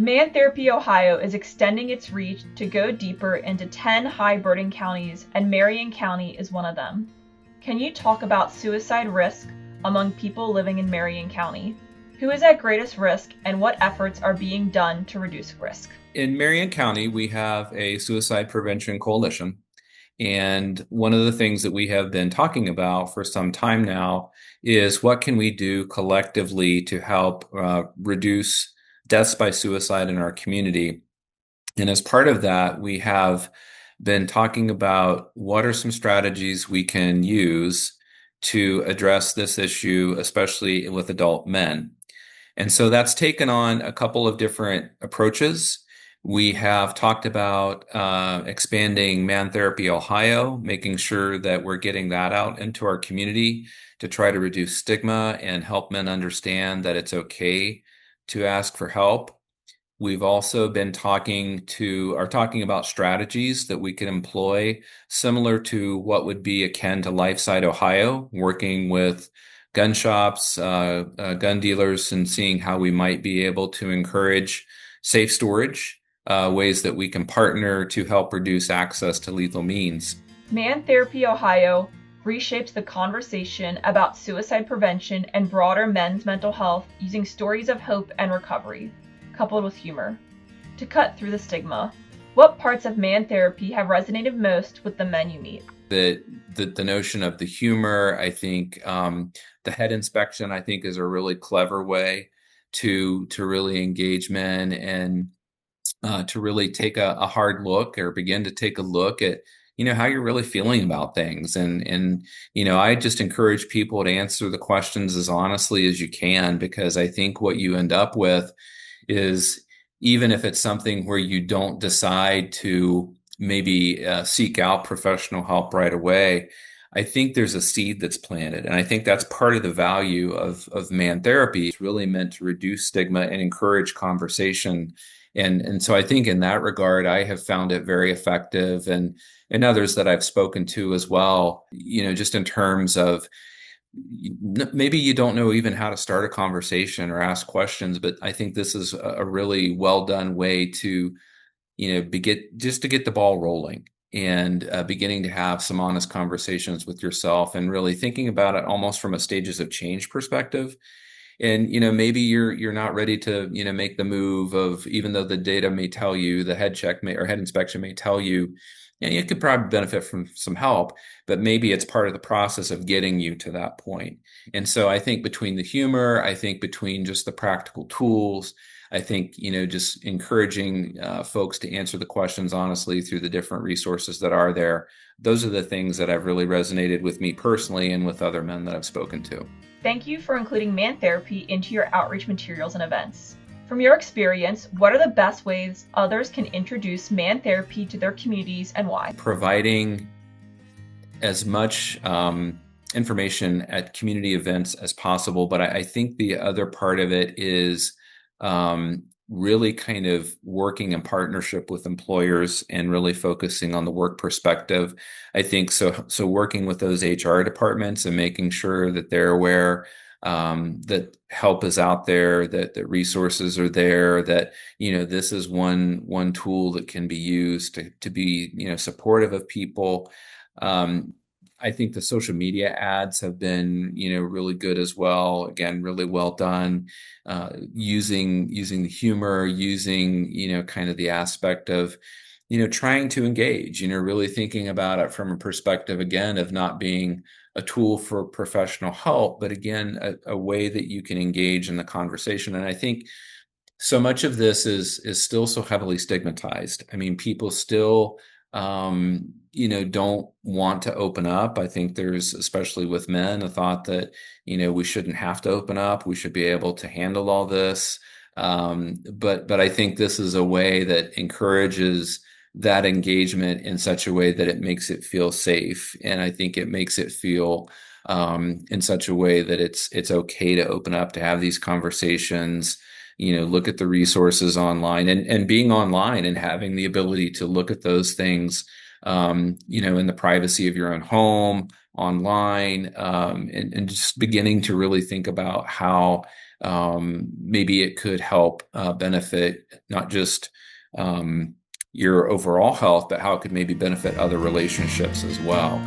Man Therapy Ohio is extending its reach to go deeper into 10 high-burden counties, and Marion County is one of them. Can you talk about suicide risk among people living in Marion County? Who is at greatest risk, and what efforts are being done to reduce risk? In Marion County, we have a suicide prevention coalition. And one of the things that we have been talking about for some time now is what can we do collectively to help reduce deaths by suicide in our community. And as part of that, we have been talking about what are some strategies we can use to address this issue, especially with adult men. And so that's taken on a couple of different approaches. We have talked about expanding Man Therapy Ohio, making sure that we're getting that out into our community to try to reduce stigma and help men understand that it's okay to ask for help. We've also been talking about strategies that we can employ similar to what would be akin to Lifeside Ohio, working with gun shops, gun dealers, and seeing how we might be able to encourage safe storage, ways that we can partner to help reduce access to lethal means. Man Therapy Ohio reshapes the conversation about suicide prevention and broader men's mental health using stories of hope and recovery, coupled with humor, to cut through the stigma. What parts of Man Therapy have resonated most with the men you meet? The notion of the humor, I think, the head inspection, I think, is a really clever way to really engage men and to really take a hard look or begin to take a look at, how you're really feeling about things. And I just encourage people to answer the questions as honestly as you can, because I think what you end up with is, even if it's something where you don't decide to maybe seek out professional help right away, I think there's a seed that's planted. And I think that's part of the value of Man Therapy. It's really meant to reduce stigma and encourage conversation. And so I think in that regard, I have found it very effective, and others that I've spoken to as well, just in terms of maybe you don't know even how to start a conversation or ask questions, but I think this is a really well done way to, to get the ball rolling and beginning to have some honest conversations with yourself and really thinking about it almost from a stages of change perspective. And, maybe you're not ready to, make the move of, even though the data may tell you, the head inspection may tell you, you could probably benefit from some help, but maybe it's part of the process of getting you to that point. And so I think between the humor, I think between just the practical tools, I think, just encouraging folks to answer the questions honestly through the different resources that are there. Those are the things that have really resonated with me personally and with other men that I've spoken to. Thank you for including Man Therapy into your outreach materials and events. From your experience, what are the best ways others can introduce Man Therapy to their communities and why? Providing as much information at community events as possible. But I think the other part of it is really kind of working in partnership with employers and really focusing on the work perspective. I think so working with those HR departments and making sure that they're aware that help is out there, that resources are there, that, this is one tool that can be used to be, supportive of people. I think the social media ads have been, really good as well. Again, really well done, using the humor, using, kind of the aspect of, trying to engage, really thinking about it from a perspective, again, of not being a tool for professional help, but again, a way that you can engage in the conversation. And I think so much of this is still so heavily stigmatized. I mean, people still, don't want to open up. I think there's, especially with men, a thought that, we shouldn't have to open up. We should be able to handle all this. But I think this is a way that encourages that engagement in such a way that it makes it feel safe. And I think it makes it feel in such a way that it's okay to open up, to have these conversations, look at the resources online, and being online and having the ability to look at those things, in the privacy of your own home, online, and just beginning to really think about how maybe it could help benefit not just your overall health, but how it could maybe benefit other relationships as well.